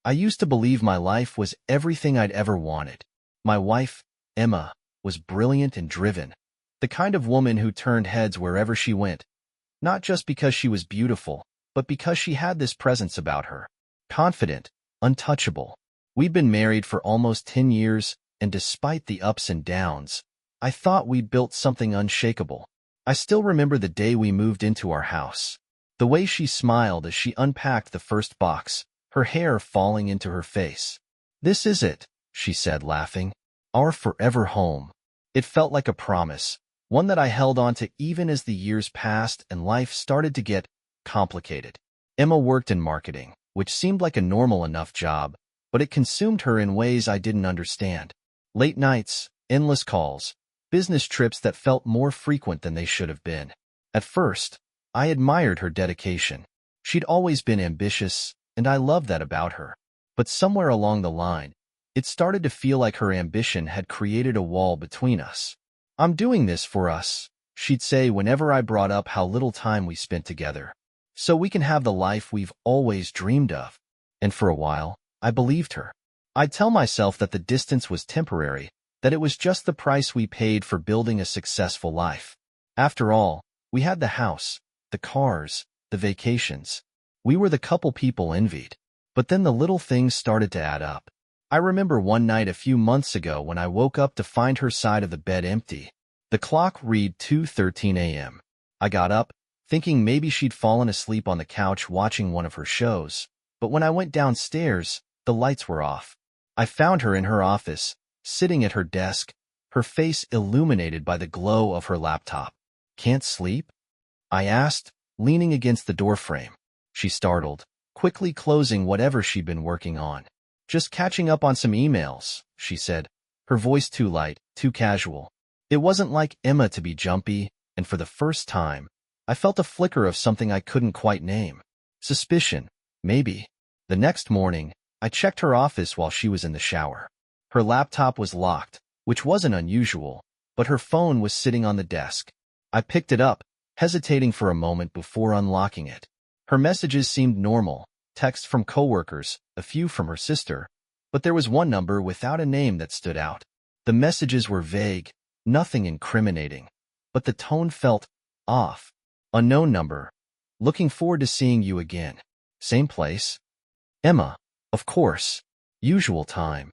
I used to believe my life was everything I'd ever wanted. My wife, Emma, was brilliant and driven, the kind of woman who turned heads wherever she went, not just because she was beautiful, but because she had this presence about her. Confident, untouchable. We'd been married for almost 10 years, and despite the ups and downs, I thought we'd built something unshakable. I still remember the day we moved into our house. The way she smiled as she unpacked the first box, her hair falling into her face. "This is it," she said, laughing. "Our forever home." It felt like a promise, one that I held on to even as the years passed and life started to get complicated. Emma worked in marketing, which seemed like a normal enough job, but it consumed her in ways I didn't understand. Late nights, endless calls, business trips that felt more frequent than they should have been. At first, I admired her dedication. She'd always been ambitious, and I loved that about her. But somewhere along the line, it started to feel like her ambition had created a wall between us. "I'm doing this for us," she'd say whenever I brought up how little time we spent together, "so we can have the life we've always dreamed of." And for a while, I believed her. I'd tell myself that the distance was temporary, that it was just the price we paid for building a successful life. After all, we had the house, the cars, the vacations. We were the couple people envied. But then the little things started to add up. I remember one night a few months ago when I woke up to find her side of the bed empty. The clock read 2:13 a.m. I got up, thinking maybe she'd fallen asleep on the couch watching one of her shows. But when I went downstairs, the lights were off. I found her in her office, sitting at her desk, her face illuminated by the glow of her laptop. "Can't sleep?" I asked, leaning against the doorframe. She startled, quickly closing whatever she'd been working on. "Just catching up on some emails," she said, her voice too light, too casual. It wasn't like Emma to be jumpy, and for the first time, I felt a flicker of something I couldn't quite name. Suspicion, maybe. The next morning, I checked her office while she was in the shower. Her laptop was locked, which wasn't unusual, but her phone was sitting on the desk. I picked it up, hesitating for a moment before unlocking it. Her messages seemed normal, texts from coworkers, a few from her sister, but there was one number without a name that stood out. The messages were vague, nothing incriminating, but the tone felt off. "Unknown number. Looking forward to seeing you again. Same place. Emma." Of course. Usual time.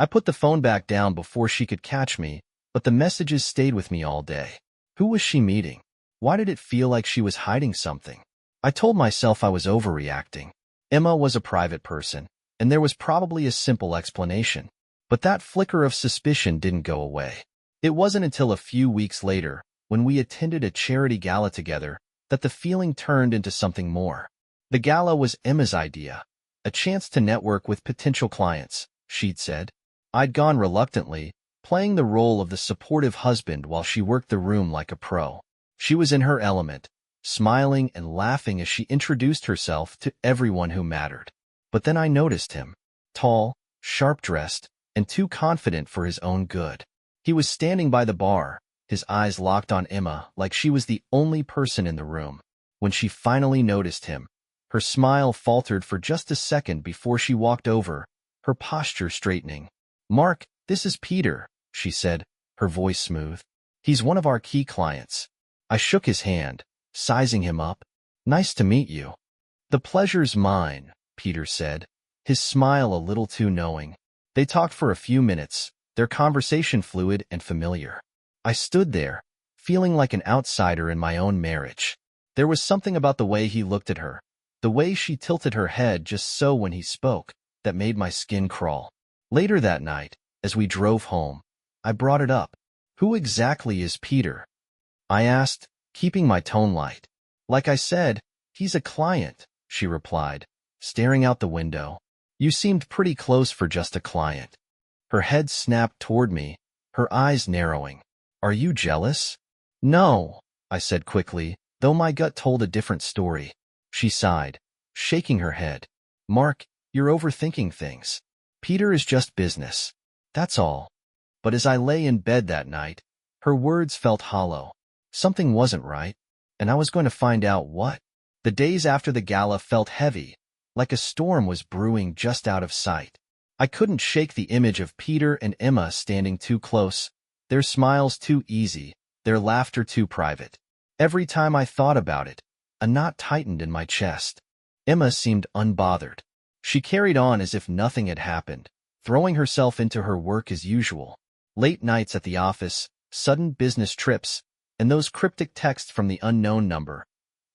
I put the phone back down before she could catch me, but the messages stayed with me all day. Who was she meeting? Why did it feel like she was hiding something? I told myself I was overreacting. Emma was a private person, and there was probably a simple explanation. But that flicker of suspicion didn't go away. It wasn't until a few weeks later, when we attended a charity gala together, that the feeling turned into something more. The gala was Emma's idea, a chance to network with potential clients, she'd said. I'd gone reluctantly, playing the role of the supportive husband while she worked the room like a pro. She was in her element, smiling and laughing as she introduced herself to everyone who mattered. But then I noticed him, tall, sharp-dressed, and too confident for his own good. He was standing by the bar, his eyes locked on Emma like she was the only person in the room. When she finally noticed him, her smile faltered for just a second before she walked over, her posture straightening. "Mark, this is Peter," she said, her voice smooth. "He's one of our key clients." I shook his hand, sizing him up. "Nice to meet you." "The pleasure's mine," Peter said, his smile a little too knowing. They talked for a few minutes, their conversation fluid and familiar. I stood there, feeling like an outsider in my own marriage. There was something about the way he looked at her, the way she tilted her head just so when he spoke, that made my skin crawl. Later that night, as we drove home, I brought it up. "Who exactly is Peter?" I asked, keeping my tone light. "Like I said, he's a client," she replied, staring out the window. "You seemed pretty close for just a client." Her head snapped toward me, her eyes narrowing. "Are you jealous?" "No," I said quickly, though my gut told a different story. She sighed, shaking her head. "Mark, you're overthinking things. Peter is just business. That's all." But as I lay in bed that night, her words felt hollow. Something wasn't right, and I was going to find out what. The days after the gala felt heavy, like a storm was brewing just out of sight. I couldn't shake the image of Peter and Emma standing too close, their smiles too easy, their laughter too private. Every time I thought about it, a knot tightened in my chest. Emma seemed unbothered. She carried on as if nothing had happened, throwing herself into her work as usual. Late nights at the office, sudden business trips, and those cryptic texts from the unknown number.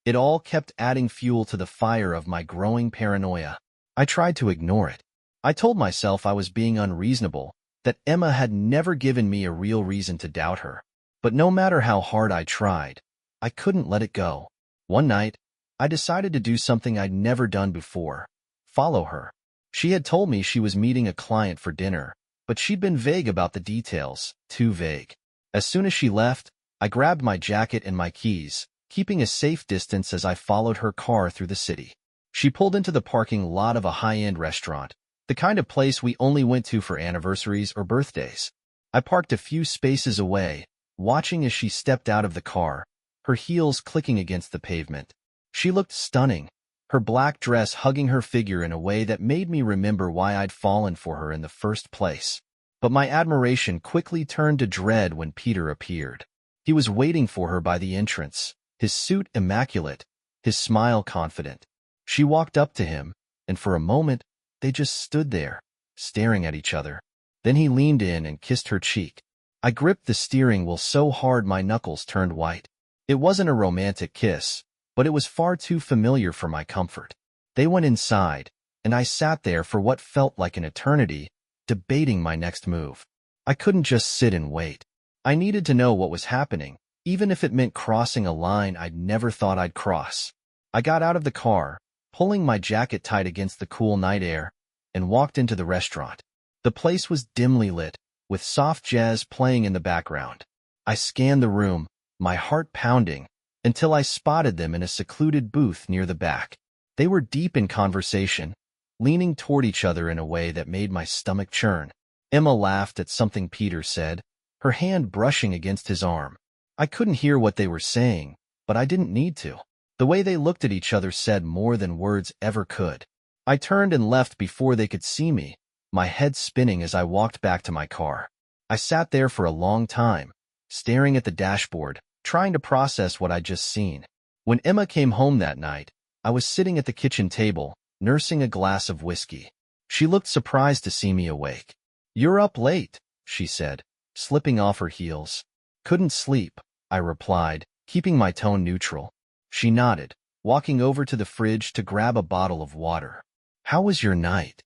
It all kept adding fuel to the fire of my growing paranoia. I tried to ignore it. I told myself I was being unreasonable, that Emma had never given me a real reason to doubt her. But no matter how hard I tried, I couldn't let it go. One night, I decided to do something I'd never done before. Follow her. She had told me she was meeting a client for dinner, but she'd been vague about the details, too vague. As soon as she left, I grabbed my jacket and my keys, keeping a safe distance as I followed her car through the city. She pulled into the parking lot of a high-end restaurant, the kind of place we only went to for anniversaries or birthdays. I parked a few spaces away, watching as she stepped out of the car, her heels clicking against the pavement. She looked stunning, her black dress hugging her figure in a way that made me remember why I'd fallen for her in the first place. But my admiration quickly turned to dread when Peter appeared. He was waiting for her by the entrance, his suit immaculate, his smile confident. She walked up to him, and for a moment, they just stood there, staring at each other. Then he leaned in and kissed her cheek. I gripped the steering wheel so hard my knuckles turned white. It wasn't a romantic kiss, but it was far too familiar for my comfort. They went inside, and I sat there for what felt like an eternity, debating my next move. I couldn't just sit and wait. I needed to know what was happening, even if it meant crossing a line I'd never thought I'd cross. I got out of the car, pulling my jacket tight against the cool night air, and walked into the restaurant. The place was dimly lit, with soft jazz playing in the background. I scanned the room, my heart pounding, until I spotted them in a secluded booth near the back. They were deep in conversation, leaning toward each other in a way that made my stomach churn. Emma laughed at something Peter said, her hand brushing against his arm. I couldn't hear what they were saying, but I didn't need to. The way they looked at each other said more than words ever could. I turned and left before they could see me, my head spinning as I walked back to my car. I sat there for a long time, staring at the dashboard, trying to process what I'd just seen. When Emma came home that night, I was sitting at the kitchen table, nursing a glass of whiskey. She looked surprised to see me awake. "You're up late," she said, slipping off her heels. "Couldn't sleep," I replied, keeping my tone neutral. She nodded, walking over to the fridge to grab a bottle of water. "How was your night?"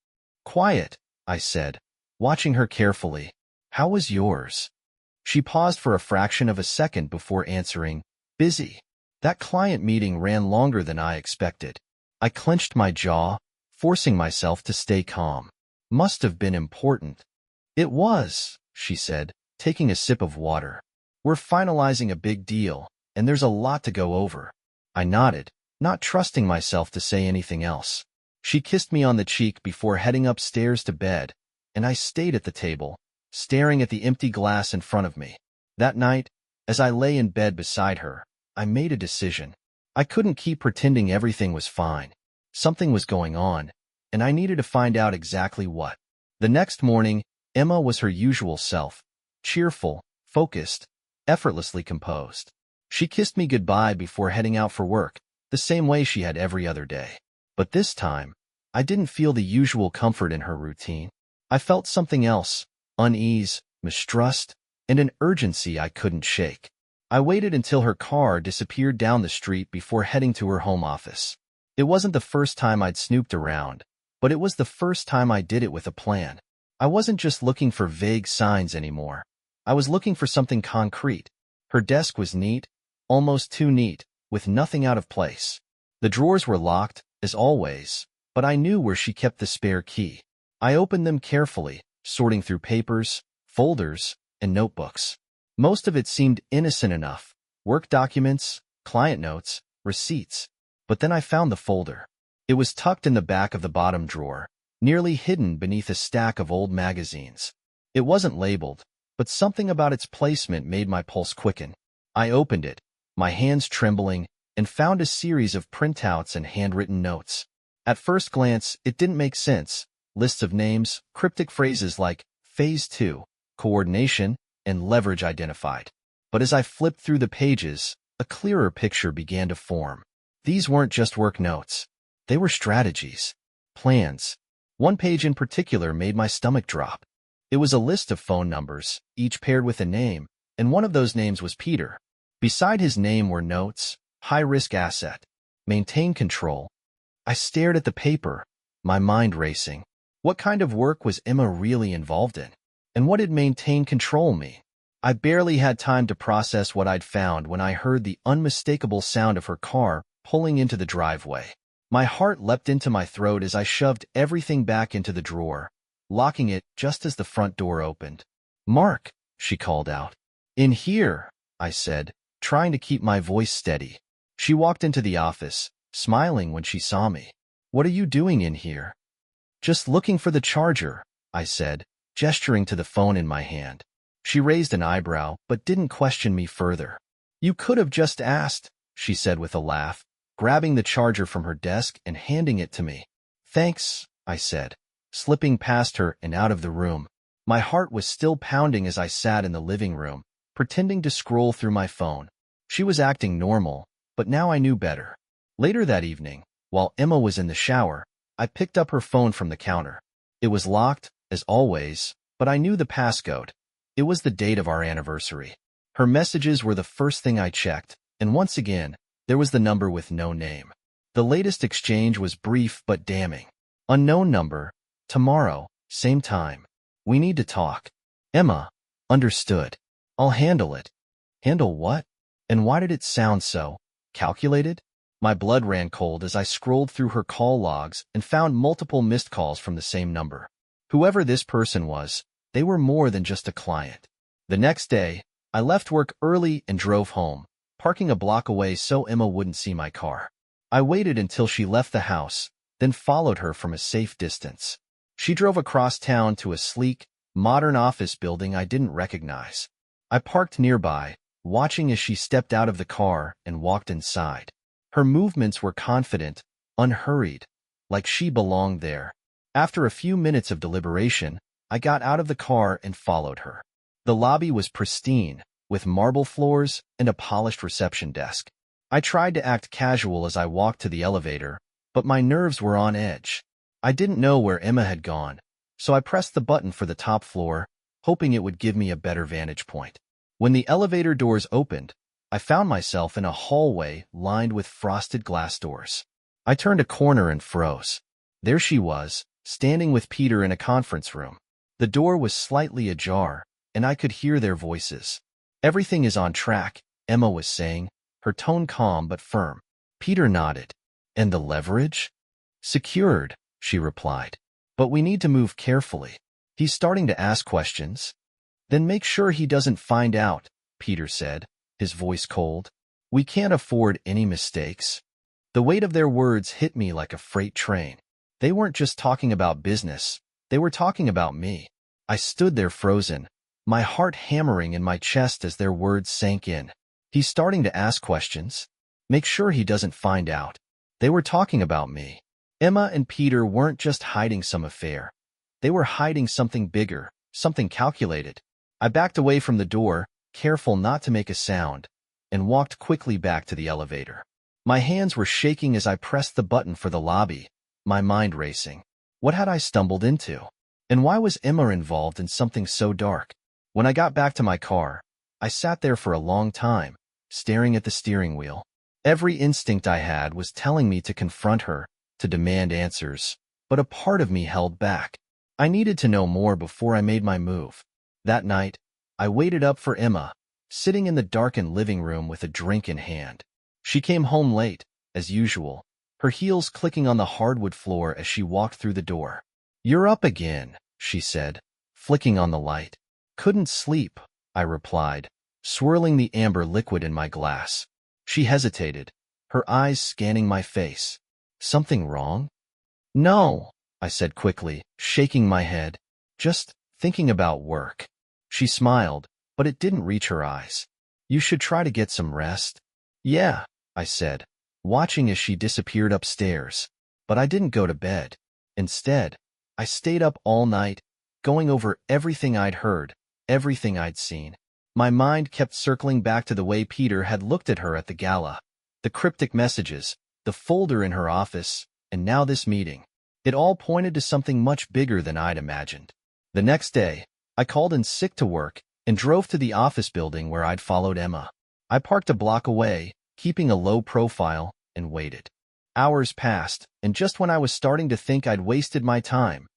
"Quiet," I said, watching her carefully. "How was yours?" She paused for a fraction of a second before answering, "Busy." That client meeting ran longer than I expected. I clenched my jaw, forcing myself to stay calm. Must have been important. "It was," she said, taking a sip of water. "We're finalizing a big deal, and there's a lot to go over." I nodded, not trusting myself to say anything else. She kissed me on the cheek before heading upstairs to bed, and I stayed at the table, staring at the empty glass in front of me. That night, as I lay in bed beside her, I made a decision. I couldn't keep pretending everything was fine. Something was going on, and I needed to find out exactly what. The next morning, Emma was her usual self, cheerful, focused, effortlessly composed. She kissed me goodbye before heading out for work, the same way she had every other day. But this time, I didn't feel the usual comfort in her routine. I felt something else, unease, mistrust, and an urgency I couldn't shake. I waited until her car disappeared down the street before heading to her home office. It wasn't the first time I'd snooped around, but it was the first time I did it with a plan. I wasn't just looking for vague signs anymore. I was looking for something concrete. Her desk was neat, almost too neat, with nothing out of place. The drawers were locked, as always, but I knew where she kept the spare key. I opened them carefully, sorting through papers, folders, and notebooks. Most of it seemed innocent enough, work documents, client notes, receipts. But then I found the folder. It was tucked in the back of the bottom drawer, nearly hidden beneath a stack of old magazines. It wasn't labeled, but something about its placement made my pulse quicken. I opened it, my hands trembling, and found a series of printouts and handwritten notes. At first glance, it didn't make sense. Lists of names, cryptic phrases like Phase 2, coordination, and leverage identified. But as I flipped through the pages, a clearer picture began to form. These weren't just work notes. They were strategies, plans. One page in particular made my stomach drop. It was a list of phone numbers, each paired with a name, and one of those names was Peter. Beside his name were notes: high-risk asset, maintain control. I stared at the paper, my mind racing. What kind of work was Emma really involved in? And what did maintain control mean? I barely had time to process what I'd found when I heard the unmistakable sound of her car pulling into the driveway. My heart leapt into my throat as I shoved everything back into the drawer, locking it just as the front door opened. "Mark," she called out. "In here," I said, trying to keep my voice steady. She walked into the office, smiling when she saw me. "What are you doing in here?" "Just looking for the charger," I said, gesturing to the phone in my hand. She raised an eyebrow, but didn't question me further. "You could have just asked," she said with a laugh, grabbing the charger from her desk and handing it to me. "Thanks," I said, slipping past her and out of the room. My heart was still pounding as I sat in the living room, pretending to scroll through my phone. She was acting normal, but now I knew better. Later that evening, while Emma was in the shower, I picked up her phone from the counter. It was locked, as always, but I knew the passcode. It was the date of our anniversary. Her messages were the first thing I checked, and once again, there was the number with no name. The latest exchange was brief but damning. "Unknown number. Tomorrow, same time. We need to talk." "Emma." "Understood. I'll handle it." "Handle what? And why did it sound so calculated?" My blood ran cold as I scrolled through her call logs and found multiple missed calls from the same number. Whoever this person was, they were more than just a client. The next day, I left work early and drove home, parking a block away so Emma wouldn't see my car. I waited until she left the house, then followed her from a safe distance. She drove across town to a sleek, modern office building I didn't recognize. I parked nearby, watching as she stepped out of the car and walked inside. Her movements were confident, unhurried, like she belonged there. After a few minutes of deliberation, I got out of the car and followed her. The lobby was pristine, with marble floors and a polished reception desk. I tried to act casual as I walked to the elevator, but my nerves were on edge. I didn't know where Emma had gone, so I pressed the button for the top floor, hoping it would give me a better vantage point. When the elevator doors opened, I found myself in a hallway lined with frosted glass doors. I turned a corner and froze. There she was, standing with Peter in a conference room. The door was slightly ajar, and I could hear their voices. "Everything is on track," Emma was saying, her tone calm but firm. Peter nodded. "And the leverage?" "Secured," she replied. "But we need to move carefully. He's starting to ask questions." "Then make sure he doesn't find out," Peter said, his voice cold. "We can't afford any mistakes." The weight of their words hit me like a freight train. They weren't just talking about business. They were talking about me. I stood there frozen, my heart hammering in my chest as their words sank in. He's starting to ask questions. Make sure he doesn't find out. They were talking about me. Emma and Peter weren't just hiding some affair. They were hiding something bigger, something calculated. I backed away from the door, careful not to make a sound, and walked quickly back to the elevator. My hands were shaking as I pressed the button for the lobby, my mind racing. What had I stumbled into? And why was Emma involved in something so dark? When I got back to my car, I sat there for a long time, staring at the steering wheel. Every instinct I had was telling me to confront her, to demand answers, but a part of me held back. I needed to know more before I made my move. That night, I waited up for Emma, sitting in the darkened living room with a drink in hand. She came home late, as usual, her heels clicking on the hardwood floor as she walked through the door. "You're up again," she said, flicking on the light. "Couldn't sleep," I replied, swirling the amber liquid in my glass. She hesitated, her eyes scanning my face. "Something wrong?" "No," I said quickly, shaking my head. "Just thinking about work." She smiled, but it didn't reach her eyes. "You should try to get some rest." "Yeah," I said, watching as she disappeared upstairs. But I didn't go to bed. Instead, I stayed up all night, going over everything I'd heard, everything I'd seen. My mind kept circling back to the way Peter had looked at her at the gala, the cryptic messages, the folder in her office, and now this meeting. It all pointed to something much bigger than I'd imagined. The next day, I called in sick to work and drove to the office building where I'd followed Emma. I parked a block away, keeping a low profile, and waited. Hours passed, and just when I was starting to think I'd wasted my time,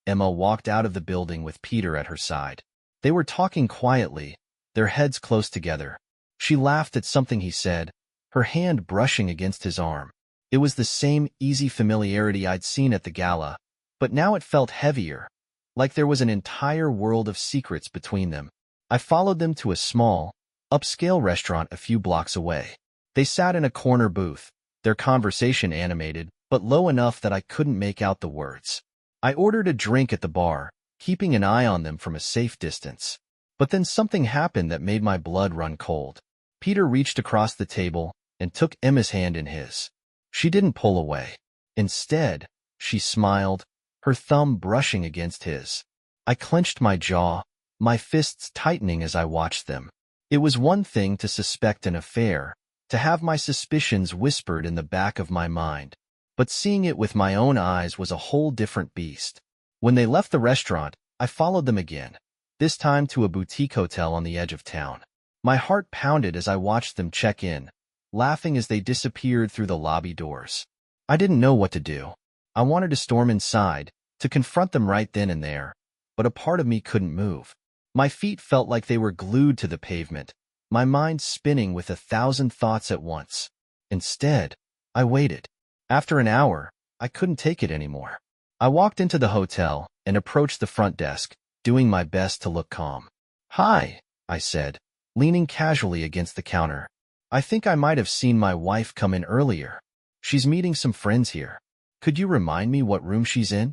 Emma walked out of the building with Peter at her side. They were talking quietly, their heads close together. She laughed at something he said, her hand brushing against his arm. It was the same easy familiarity I'd seen at the gala, but now it felt heavier, like there was an entire world of secrets between them. I followed them to a small, upscale restaurant a few blocks away. They sat in a corner booth, their conversation animated, but low enough that I couldn't make out the words. I ordered a drink at the bar, keeping an eye on them from a safe distance. But then something happened that made my blood run cold. Peter reached across the table and took Emma's hand in his. She didn't pull away. Instead, she smiled, her thumb brushing against his. I clenched my jaw, my fists tightening as I watched them. It was one thing to suspect an affair, to have my suspicions whispered in the back of my mind. But seeing it with my own eyes was a whole different beast. When they left the restaurant, I followed them again, this time to a boutique hotel on the edge of town. My heart pounded as I watched them check in, laughing as they disappeared through the lobby doors. I didn't know what to do. I wanted to storm inside, to confront them right then and there, but a part of me couldn't move. My feet felt like they were glued to the pavement, my mind spinning with 1,000 thoughts at once. Instead, I waited. After an hour, I couldn't take it anymore. I walked into the hotel and approached the front desk, doing my best to look calm. "Hi," I said, leaning casually against the counter. "I think I might have seen my wife come in earlier. She's meeting some friends here. Could you remind me what room she's in?"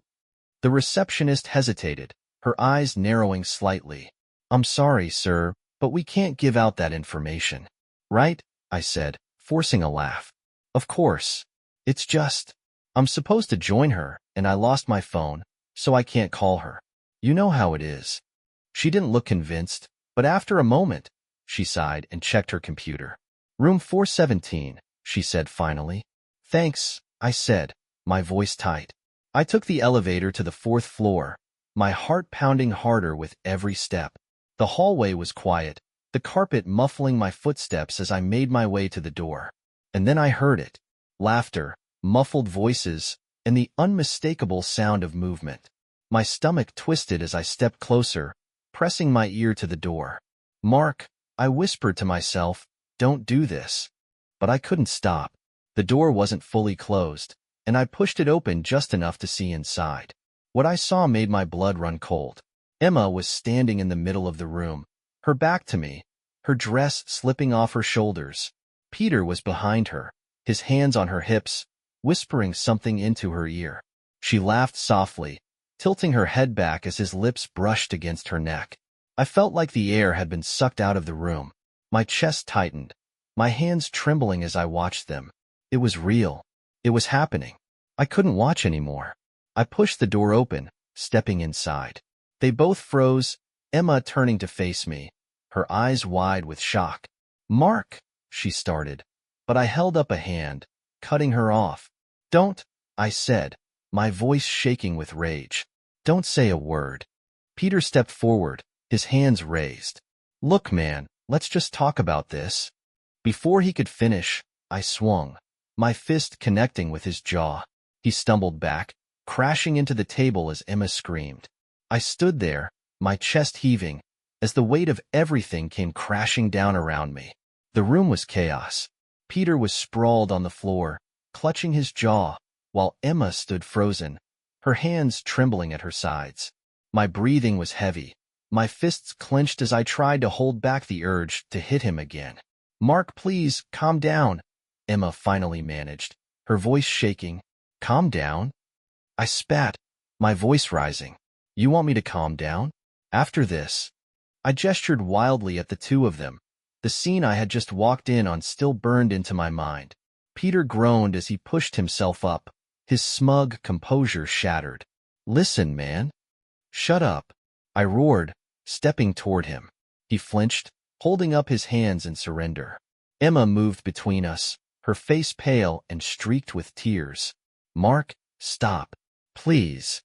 The receptionist hesitated, her eyes narrowing slightly. "I'm sorry, sir, but we can't give out that information." "Right?" I said, forcing a laugh. "Of course. It's just, I'm supposed to join her, and I lost my phone, so I can't call her. You know how it is." She didn't look convinced, but after a moment, she sighed and checked her computer. "Room 417, she said finally. "Thanks," I said, my voice tight. I took the elevator to the 4th floor, my heart pounding harder with every step. The hallway was quiet, the carpet muffling my footsteps as I made my way to the door. And then I heard it. Laughter, muffled voices, and the unmistakable sound of movement. My stomach twisted as I stepped closer, pressing my ear to the door. "Mark," I whispered to myself, "don't do this." But I couldn't stop. The door wasn't fully closed, and I pushed it open just enough to see inside. What I saw made my blood run cold. Emma was standing in the middle of the room, her back to me, her dress slipping off her shoulders. Peter was behind her, his hands on her hips, whispering something into her ear. She laughed softly, tilting her head back as his lips brushed against her neck. I felt like the air had been sucked out of the room. My chest tightened, my hands trembling as I watched them. It was real. It was happening. I couldn't watch anymore. I pushed the door open, stepping inside. They both froze, Emma turning to face me, her eyes wide with shock. "Mark," she started, but I held up a hand, cutting her off. "Don't," I said, my voice shaking with rage. "Don't say a word." Peter stepped forward, his hands raised. "Look, man, let's just talk about this." Before he could finish, I swung, my fist connecting with his jaw. He stumbled back, crashing into the table as Emma screamed. I stood there, my chest heaving, as the weight of everything came crashing down around me. The room was chaos. Peter was sprawled on the floor, clutching his jaw, while Emma stood frozen, her hands trembling at her sides. My breathing was heavy, my fists clenched as I tried to hold back the urge to hit him again. "Mark, please, calm down," Emma finally managed, her voice shaking. "Calm down?" I spat, my voice rising. "You want me to calm down? After this?" I gestured wildly at the two of them. The scene I had just walked in on still burned into my mind. Peter groaned as he pushed himself up, His smug composure shattered. "Listen, man." "Shut up," I roared, stepping toward him. He flinched, holding up his hands in surrender. Emma moved between us, her face pale and streaked with tears. "Mark, stop. Please.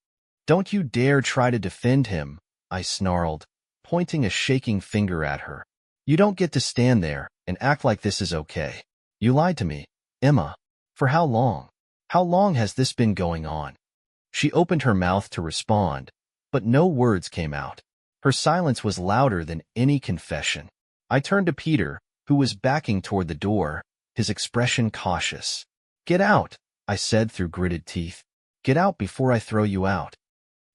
Don't you dare try to defend him," I snarled, pointing a shaking finger at her. "You don't get to stand there and act like this is okay. You lied to me, Emma. For how long? How long has this been going on?" She opened her mouth to respond, but no words came out. Her silence was louder than any confession. I turned to Peter, who was backing toward the door, his expression cautious. "Get out," I said through gritted teeth. "Get out before I throw you out."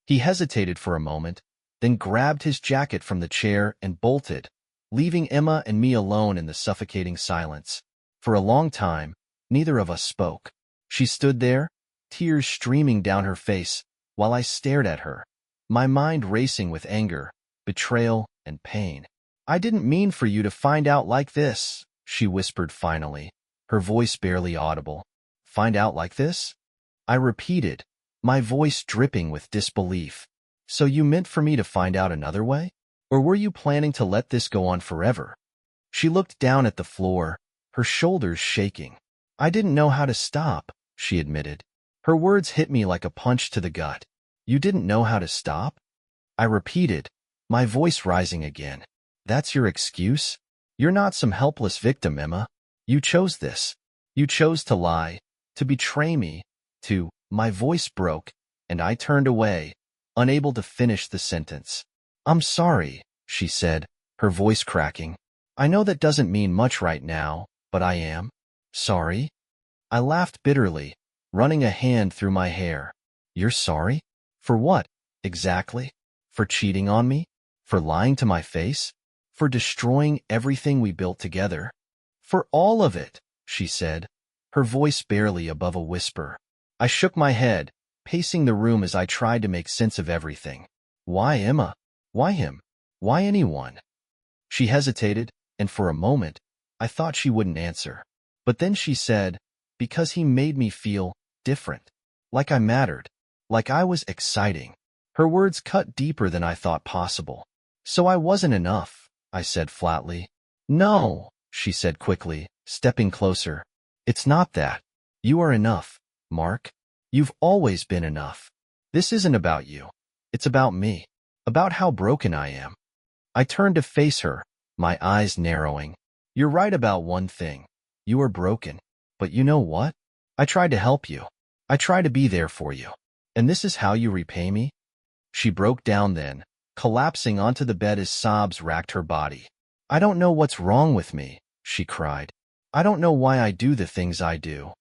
He hesitated for a moment, then grabbed his jacket from the chair and bolted, leaving Emma and me alone in the suffocating silence. For a long time, neither of us spoke. She stood there, tears streaming down her face, while I stared at her, my mind racing with anger, betrayal, and pain. "I didn't mean for you to find out like this," she whispered finally, her voice barely audible. "Find out like this?" I repeated, my voice dripping with disbelief. "So you meant for me to find out another way? Or were you planning to let this go on forever?" She looked down at the floor, her shoulders shaking. "I didn't know how to stop," she admitted. Her words hit me like a punch to the gut. "You didn't know how to stop?" I repeated, my voice rising again. "That's your excuse? You're not some helpless victim, Emma. You chose this. You chose to lie, to betray me, to—" My voice broke, and I turned away, unable to finish the sentence. "I'm sorry," she said, her voice cracking. "I know that doesn't mean much right now, but I am sorry." I laughed bitterly, running a hand through my hair. "You're sorry? For what, exactly? For cheating on me? For lying to my face? For destroying everything we built together?" "For all of it," she said, her voice barely above a whisper. I shook my head, pacing the room as I tried to make sense of everything. "Why Emma? Why him? Why anyone?" She hesitated, and for a moment, I thought she wouldn't answer. But then she said, "Because he made me feel different. Like I mattered. Like I was exciting." Her words cut deeper than I thought possible. "So I wasn't enough," I said flatly. "No," she said quickly, stepping closer. "It's not that. You are enough, Mark. You've always been enough. This isn't about you. It's about me. About how broken I am." I turned to face her, my eyes narrowing. "You're right about one thing. You are broken. But you know what? I tried to help you. I tried to be there for you. And this is how you repay me?" She broke down then, collapsing onto the bed as sobs racked her body. "I don't know what's wrong with me," she cried. "I don't know why I do the things I do."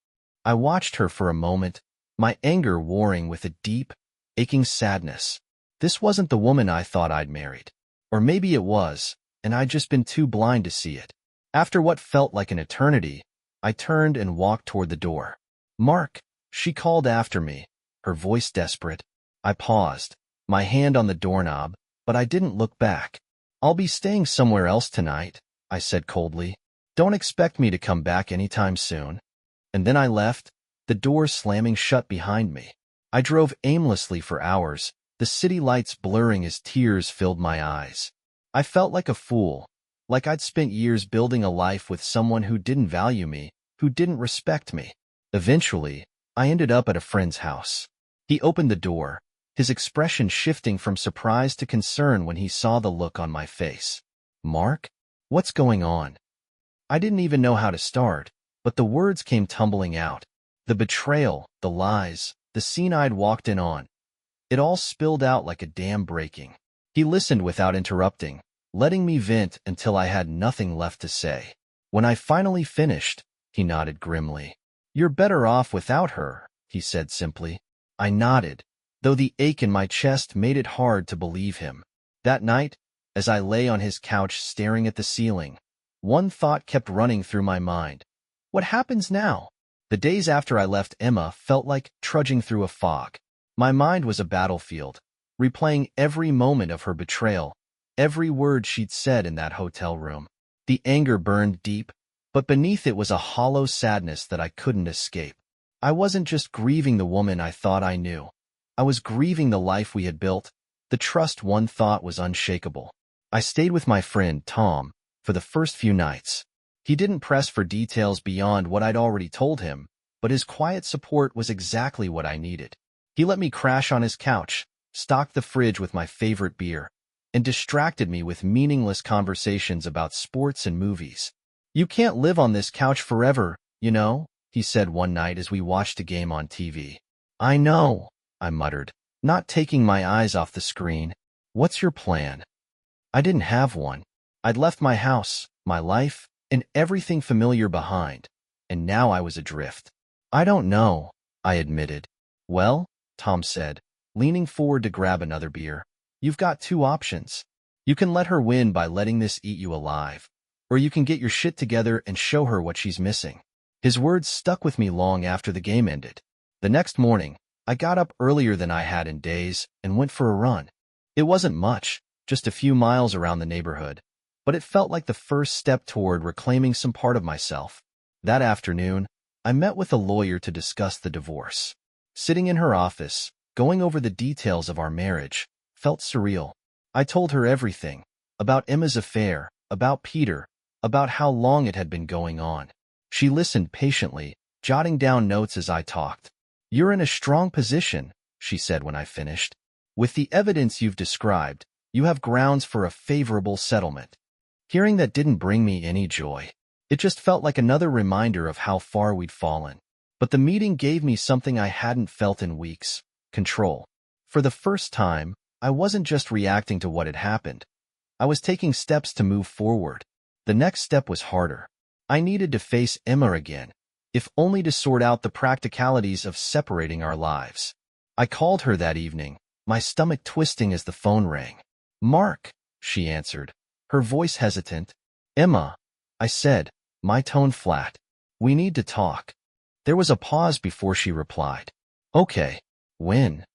I watched her for a moment, my anger warring with a deep, aching sadness. This wasn't the woman I thought I'd married. Or maybe it was, and I'd just been too blind to see it. After what felt like an eternity, I turned and walked toward the door. "Mark," she called after me, her voice desperate. I paused, my hand on the doorknob, but I didn't look back. "I'll be staying somewhere else tonight," I said coldly. "Don't expect me to come back anytime soon." And then I left, the door slamming shut behind me. I drove aimlessly for hours, the city lights blurring as tears filled my eyes. I felt like a fool, like I'd spent years building a life with someone who didn't value me, who didn't respect me. Eventually, I ended up at a friend's house. He opened the door, his expression shifting from surprise to concern when he saw the look on my face. "Mark? What's going on?" I didn't even know how to start, but the words came tumbling out. The betrayal, the lies, the scene I'd walked in on. It all spilled out like a dam breaking. He listened without interrupting, letting me vent until I had nothing left to say. When I finally finished, he nodded grimly. "You're better off without her," he said simply. I nodded, though the ache in my chest made it hard to believe him. That night, as I lay on his couch staring at the ceiling, one thought kept running through my mind. What happens now? The days after I left Emma felt like trudging through a fog. My mind was a battlefield, replaying every moment of her betrayal, every word she'd said in that hotel room. The anger burned deep, but beneath it was a hollow sadness that I couldn't escape. I wasn't just grieving the woman I thought I knew. I was grieving the life we had built, the trust one thought was unshakable. I stayed with my friend, Tom, for the first few nights. He didn't press for details beyond what I'd already told him, but his quiet support was exactly what I needed. He let me crash on his couch, stocked the fridge with my favorite beer, and distracted me with meaningless conversations about sports and movies. "You can't live on this couch forever, you know," he said one night as we watched a game on TV. "I know," I muttered, not taking my eyes off the screen. "What's your plan?" I didn't have one. I'd left my house, my life, and everything familiar behind, and now I was adrift. "I don't know," I admitted. "Well," Tom said, leaning forward to grab another beer, "you've got two options. You can let her win by letting this eat you alive, or you can get your shit together and show her what she's missing." His words stuck with me long after the game ended. The next morning, I got up earlier than I had in days and went for a run. It wasn't much, just a few miles around the neighborhood, but it felt like the first step toward reclaiming some part of myself. That afternoon, I met with a lawyer to discuss the divorce. Sitting in her office, going over the details of our marriage, felt surreal. I told her everything, about Emma's affair, about Peter, about how long it had been going on. She listened patiently, jotting down notes as I talked. "You're in a strong position," she said when I finished. "With the evidence you've described, you have grounds for a favorable settlement." Hearing that didn't bring me any joy. It just felt like another reminder of how far we'd fallen. But the meeting gave me something I hadn't felt in weeks: control. For the first time, I wasn't just reacting to what had happened. I was taking steps to move forward. The next step was harder. I needed to face Emma again, if only to sort out the practicalities of separating our lives. I called her that evening, my stomach twisting as the phone rang. "Mark," she answered, her voice hesitant. "Emma," I said, my tone flat. "We need to talk." There was a pause before she replied. "Okay. When?"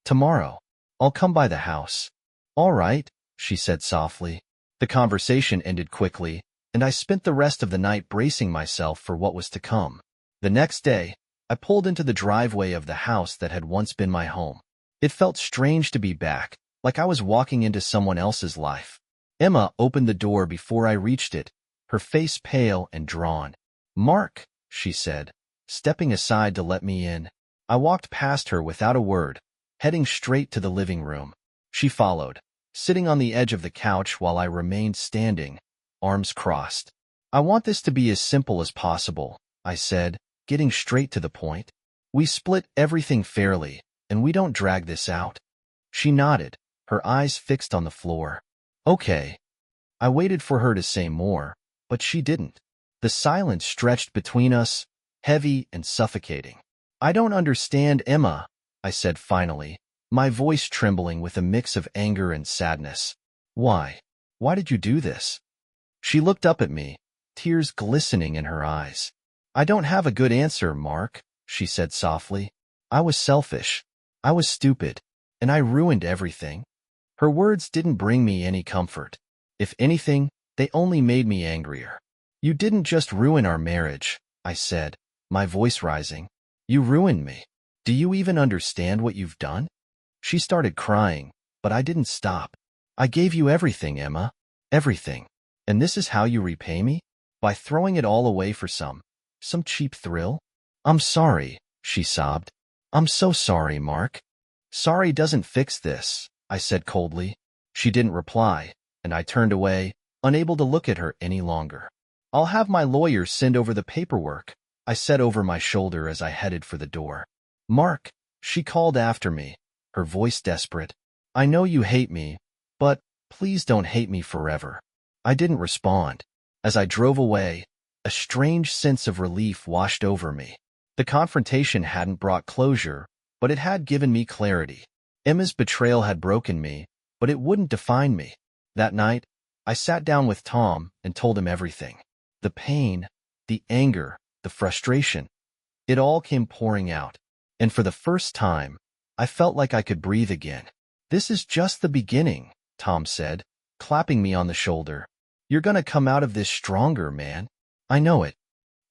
"Tomorrow. I'll come by the house." "All right," she said softly. The conversation ended quickly, and I spent the rest of the night bracing myself for what was to come. The next day, I pulled into the driveway of the house that had once been my home. It felt strange to be back, like I was walking into someone else's life. Emma opened the door before I reached it, her face pale and drawn. "Mark," she said, stepping aside to let me in. I walked past her without a word, heading straight to the living room. She followed, sitting on the edge of the couch while I remained standing, arms crossed. "I want this to be as simple as possible," I said, getting straight to the point. "We split everything fairly, and we don't drag this out." She nodded, her eyes fixed on the floor. "Okay." I waited for her to say more, but she didn't. The silence stretched between us, heavy and suffocating. "I don't understand, Emma," I said finally, my voice trembling with a mix of anger and sadness. "Why? Why did you do this?" She looked up at me, tears glistening in her eyes. "I don't have a good answer, Mark," she said softly. "I was selfish. I was stupid. And I ruined everything." Her words didn't bring me any comfort. If anything, they only made me angrier. "You didn't just ruin our marriage," I said, my voice rising. "You ruined me. Do you even understand what you've done?" She started crying, but I didn't stop. "I gave you everything, Emma. Everything. And this is how you repay me? By throwing it all away for some cheap thrill?" "I'm sorry," she sobbed. "I'm so sorry, Mark." "Sorry doesn't fix this," I said coldly. She didn't reply, and I turned away, unable to look at her any longer. "I'll have my lawyer send over the paperwork," I said over my shoulder as I headed for the door. "Mark," she called after me, her voice desperate. "I know you hate me, but please don't hate me forever." I didn't respond. As I drove away, a strange sense of relief washed over me. The confrontation hadn't brought closure, but it had given me clarity. Emma's betrayal had broken me, but it wouldn't define me. That night, I sat down with Tom and told him everything. The pain, the anger, the frustration. It all came pouring out. And for the first time, I felt like I could breathe again. "This is just the beginning," Tom said, clapping me on the shoulder. "You're gonna come out of this stronger, man." I know it.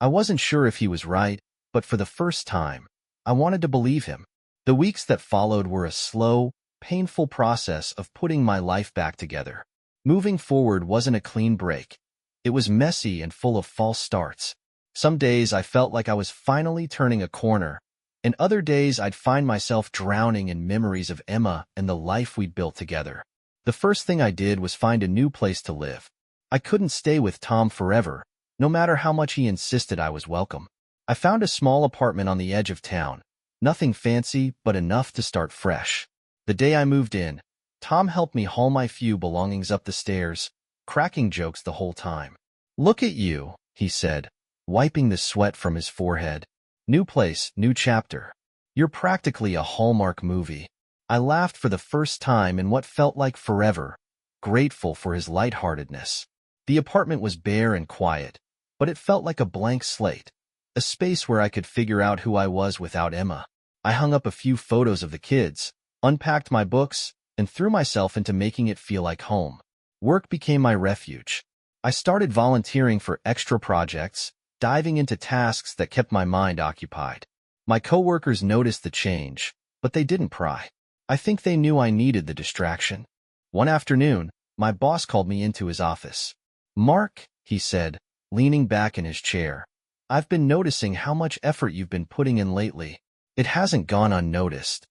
I wasn't sure if he was right, but for the first time, I wanted to believe him. The weeks that followed were a slow, painful process of putting my life back together. Moving forward wasn't a clean break. It was messy and full of false starts. Some days I felt like I was finally turning a corner, and other days I'd find myself drowning in memories of Emma and the life we'd built together. The first thing I did was find a new place to live. I couldn't stay with Tom forever, no matter how much he insisted I was welcome. I found a small apartment on the edge of town. Nothing fancy, but enough to start fresh. The day I moved in, Tom helped me haul my few belongings up the stairs, cracking jokes the whole time. "Look at you," he said, wiping the sweat from his forehead. "New place, new chapter. You're practically a Hallmark movie." I laughed for the first time in what felt like forever, grateful for his lightheartedness. The apartment was bare and quiet, but it felt like a blank slate, a space where I could figure out who I was without Emma. I hung up a few photos of the kids, unpacked my books, and threw myself into making it feel like home. Work became my refuge. I started volunteering for extra projects, diving into tasks that kept my mind occupied. My coworkers noticed the change, but they didn't pry. I think they knew I needed the distraction. One afternoon, my boss called me into his office. "Mark," he said, leaning back in his chair, "I've been noticing how much effort you've been putting in lately. It hasn't gone unnoticed."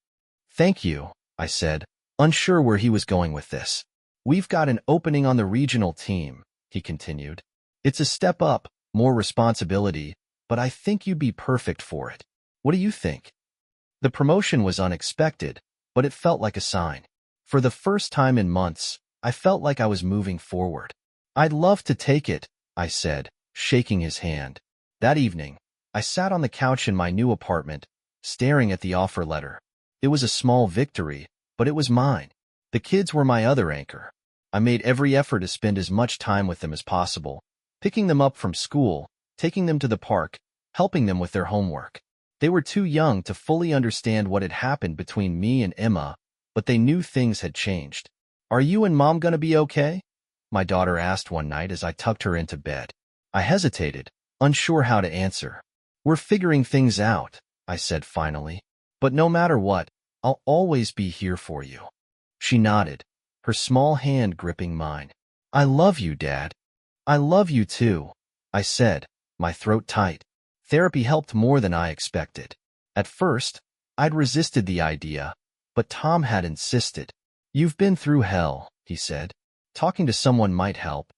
"Thank you," I said, unsure where he was going with this. "We've got an opening on the regional team," he continued. "It's a step up, more responsibility, but I think you'd be perfect for it. What do you think?" The promotion was unexpected, but it felt like a sign. For the first time in months, I felt like I was moving forward. "I'd love to take it," I said, shaking his hand. That evening, I sat on the couch in my new apartment, staring at the offer letter. It was a small victory, but it was mine. The kids were my other anchor. I made every effort to spend as much time with them as possible, picking them up from school, taking them to the park, helping them with their homework. They were too young to fully understand what had happened between me and Emma, but they knew things had changed. "Are you and Mom gonna be okay?" my daughter asked one night as I tucked her into bed. I hesitated, unsure how to answer. "We're figuring things out," I said finally. "But no matter what, I'll always be here for you." She nodded, her small hand gripping mine. "I love you, Dad." "I love you too," I said, my throat tight. Therapy helped more than I expected. At first, I'd resisted the idea, but Tom had insisted. "You've been through hell," he said. "Talking to someone might help."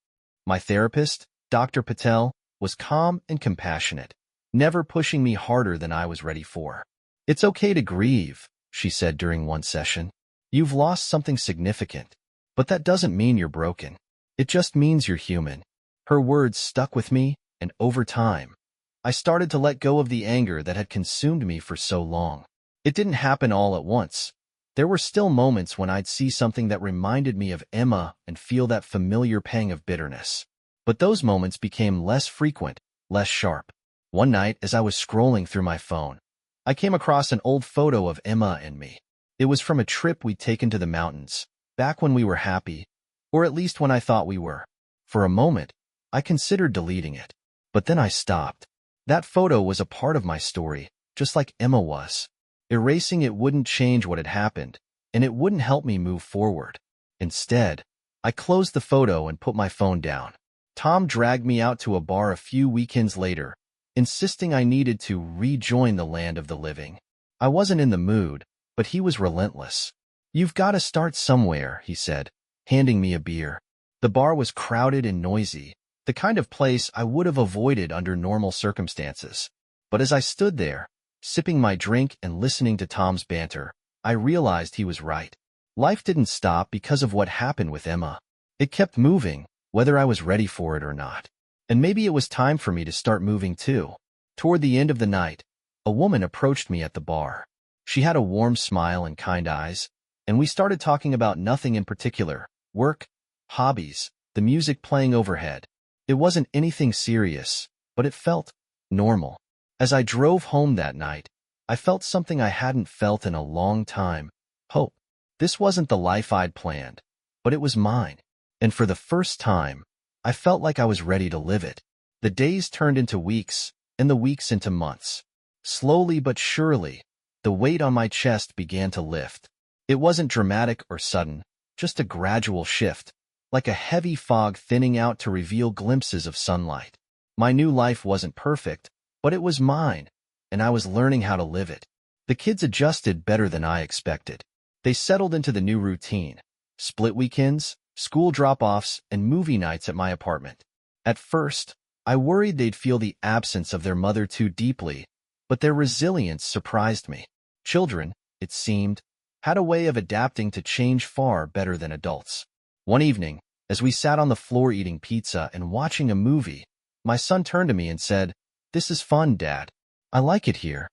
My therapist, Dr. Patel, was calm and compassionate, never pushing me harder than I was ready for. "It's okay to grieve," she said during one session. "You've lost something significant, but that doesn't mean you're broken. It just means you're human." Her words stuck with me, and over time, I started to let go of the anger that had consumed me for so long. It didn't happen all at once. There were still moments when I'd see something that reminded me of Emma and feel that familiar pang of bitterness. But those moments became less frequent, less sharp. One night, as I was scrolling through my phone, I came across an old photo of Emma and me. It was from a trip we'd taken to the mountains, back when we were happy, or at least when I thought we were. For a moment, I considered deleting it, but then I stopped. That photo was a part of my story, just like Emma was. Erasing it wouldn't change what had happened, and it wouldn't help me move forward. Instead, I closed the photo and put my phone down. Tom dragged me out to a bar a few weekends later, insisting I needed to rejoin the land of the living. I wasn't in the mood, but he was relentless. "You've got to start somewhere," he said, handing me a beer. The bar was crowded and noisy, the kind of place I would have avoided under normal circumstances. But as I stood there, sipping my drink and listening to Tom's banter, I realized he was right. Life didn't stop because of what happened with Emma. It kept moving, whether I was ready for it or not. And maybe it was time for me to start moving too. Toward the end of the night, a woman approached me at the bar. She had a warm smile and kind eyes, and we started talking about nothing in particular: work, hobbies, the music playing overhead. It wasn't anything serious, but it felt normal. As I drove home that night, I felt something I hadn't felt in a long time: hope. This wasn't the life I'd planned, but it was mine. And for the first time, I felt like I was ready to live it. The days turned into weeks, and the weeks into months. Slowly but surely, the weight on my chest began to lift. It wasn't dramatic or sudden, just a gradual shift, like a heavy fog thinning out to reveal glimpses of sunlight. My new life wasn't perfect, but it was mine, and I was learning how to live it. The kids adjusted better than I expected. They settled into the new routine: split weekends, school drop-offs, and movie nights at my apartment. At first, I worried they'd feel the absence of their mother too deeply, but their resilience surprised me. Children, it seemed, had a way of adapting to change far better than adults. One evening, as we sat on the floor eating pizza and watching a movie, my son turned to me and said, "This is fun, Dad. I like it here."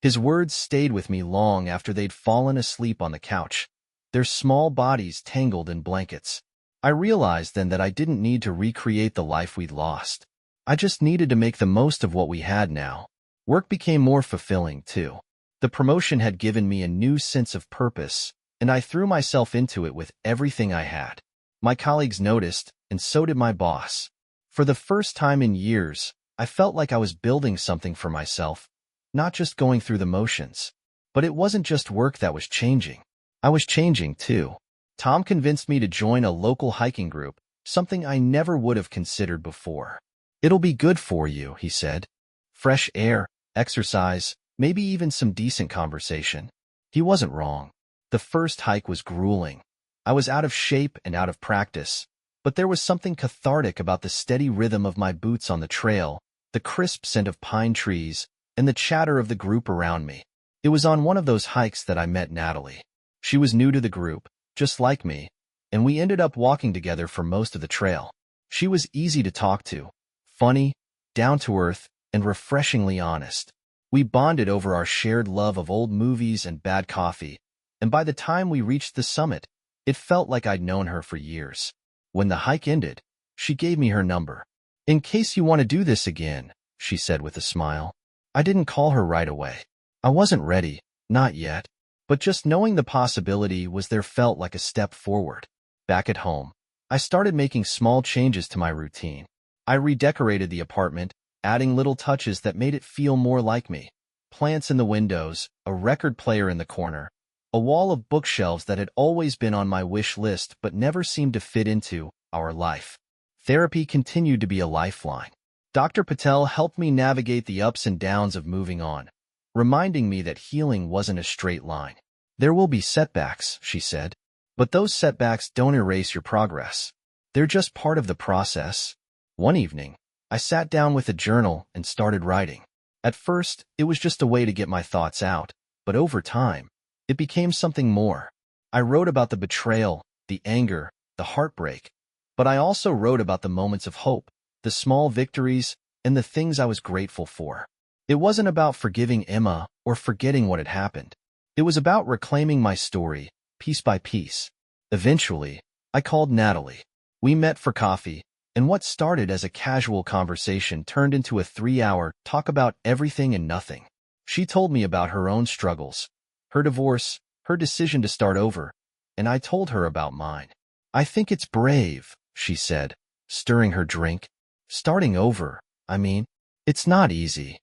His words stayed with me long after they'd fallen asleep on the couch, their small bodies tangled in blankets. I realized then that I didn't need to recreate the life we'd lost. I just needed to make the most of what we had now. Work became more fulfilling, too. The promotion had given me a new sense of purpose, and I threw myself into it with everything I had. My colleagues noticed, and so did my boss. For the first time in years, I felt like I was building something for myself, not just going through the motions. But it wasn't just work that was changing. I was changing, too. Tom convinced me to join a local hiking group, something I never would have considered before. "It'll be good for you," he said. "Fresh air, exercise, maybe even some decent conversation." He wasn't wrong. The first hike was grueling. I was out of shape and out of practice, but there was something cathartic about the steady rhythm of my boots on the trail, the crisp scent of pine trees, and the chatter of the group around me. It was on one of those hikes that I met Natalie. She was new to the group, just like me, and we ended up walking together for most of the trail. She was easy to talk to, funny, down-to-earth, and refreshingly honest. We bonded over our shared love of old movies and bad coffee, and by the time we reached the summit, it felt like I'd known her for years. When the hike ended, she gave me her number. "In case you want to do this again," she said with a smile. I didn't call her right away. I wasn't ready, not yet, but just knowing the possibility was there felt like a step forward. Back at home, I started making small changes to my routine. I redecorated the apartment, adding little touches that made it feel more like me. Plants in the windows, a record player in the corner, a wall of bookshelves that had always been on my wish list but never seemed to fit into our life. Therapy continued to be a lifeline. Dr. Patel helped me navigate the ups and downs of moving on, reminding me that healing wasn't a straight line. "There will be setbacks," she said, "but those setbacks don't erase your progress. They're just part of the process." One evening, I sat down with a journal and started writing. At first, it was just a way to get my thoughts out, but over time, it became something more. I wrote about the betrayal, the anger, the heartbreak, but I also wrote about the moments of hope, the small victories, and the things I was grateful for. It wasn't about forgiving Emma or forgetting what had happened. It was about reclaiming my story, piece by piece. Eventually, I called Natalie. We met for coffee, and what started as a casual conversation turned into a 3-hour talk about everything and nothing. She told me about her own struggles, her divorce, her decision to start over, and I told her about mine. "I think it's brave," she said, stirring her drink. "Starting over, I mean, it's not easy."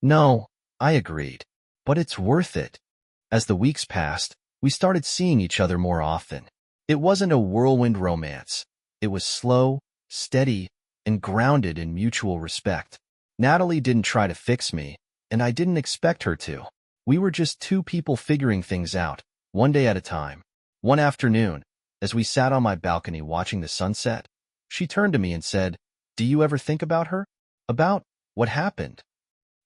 "No," I agreed, "but it's worth it." As the weeks passed, we started seeing each other more often. It wasn't a whirlwind romance. It was slow, steady, and grounded in mutual respect. Natalie didn't try to fix me, and I didn't expect her to. We were just two people figuring things out, one day at a time. One afternoon, as we sat on my balcony watching the sunset, she turned to me and said, "Do you ever think about her? About what happened?"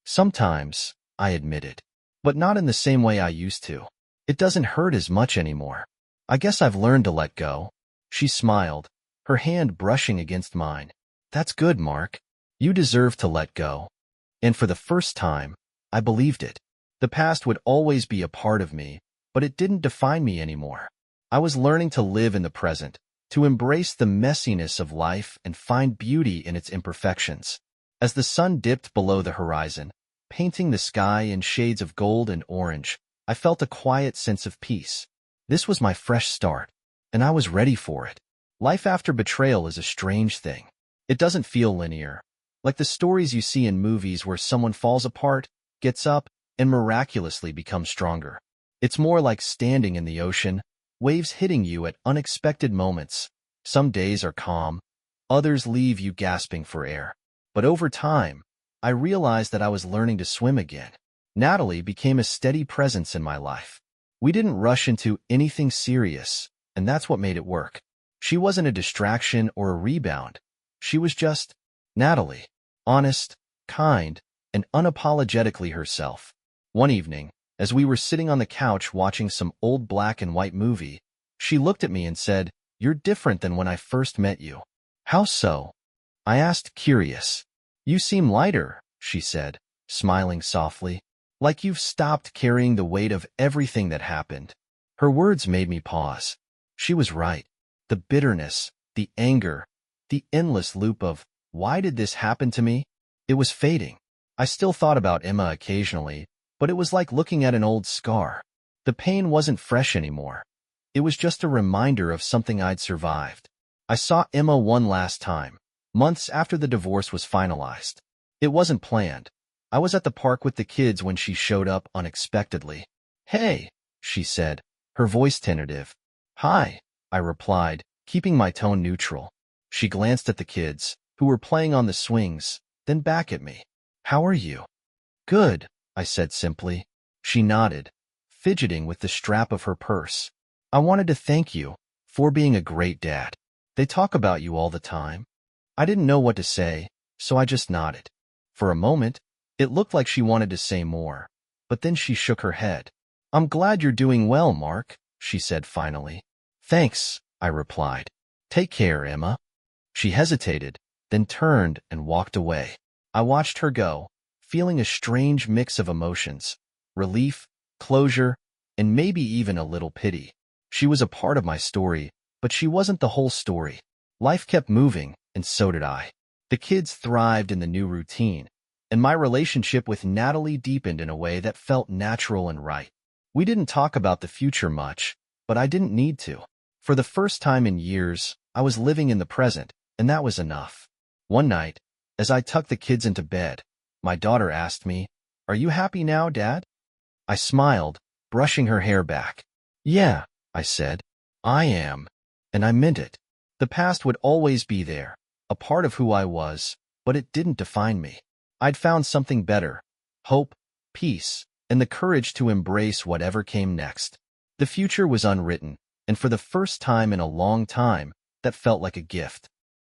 "Sometimes," I admitted, "but not in the same way I used to. It doesn't hurt as much anymore. I guess I've learned to let go." She smiled, her hand brushing against mine. "That's good, Mark. You deserve to let go." And for the first time, I believed it. The past would always be a part of me, but it didn't define me anymore. I was learning to live in the present, to embrace the messiness of life and find beauty in its imperfections. As the sun dipped below the horizon, painting the sky in shades of gold and orange, I felt a quiet sense of peace. This was my fresh start, and I was ready for it. Life after betrayal is a strange thing. It doesn't feel linear. Like the stories you see in movies where someone falls apart, gets up, and miraculously becomes stronger. It's more like standing in the ocean, waves hitting you at unexpected moments. Some days are calm, others leave you gasping for air. But over time, I realized that I was learning to swim again. Natalie became a steady presence in my life. We didn't rush into anything serious, and that's what made it work. She wasn't a distraction or a rebound. She was just Natalie, honest, kind, and unapologetically herself. One evening, as we were sitting on the couch watching some old black and white movie, she looked at me and said, "You're different than when I first met you." "How so?" I asked, curious. "You seem lighter," she said, smiling softly, "like you've stopped carrying the weight of everything that happened." Her words made me pause. She was right. The bitterness, the anger, the endless loop of, why did this happen to me? It was fading. I still thought about Emma occasionally, but it was like looking at an old scar. The pain wasn't fresh anymore. It was just a reminder of something I'd survived. I saw Emma one last time, months after the divorce was finalized. It wasn't planned. I was at the park with the kids when she showed up unexpectedly. "Hey," she said, her voice tentative. "Hi," I replied, keeping my tone neutral. She glanced at the kids, who were playing on the swings, then back at me. "How are you?" "Good," I said simply. She nodded, fidgeting with the strap of her purse. "I wanted to thank you for being a great dad. They talk about you all the time." I didn't know what to say, so I just nodded. For a moment, it looked like she wanted to say more, but then she shook her head. "I'm glad you're doing well, Mark," she said finally. "Thanks," I replied. "Take care, Emma." She hesitated, then turned and walked away. I watched her go, feeling a strange mix of emotions, relief, closure, and maybe even a little pity. She was a part of my story, but she wasn't the whole story. Life kept moving, and so did I. The kids thrived in the new routine, and my relationship with Natalie deepened in a way that felt natural and right. We didn't talk about the future much, but I didn't need to. For the first time in years, I was living in the present, and that was enough. One night, as I tucked the kids into bed, my daughter asked me, "Are you happy now, Dad?" I smiled, brushing her hair back. "Yeah," I said, "I am." And I meant it. The past would always be there, a part of who I was, but it didn't define me. I'd found something better: hope, peace, and the courage to embrace whatever came next. The future was unwritten, and for the first time in a long time, that felt like a gift.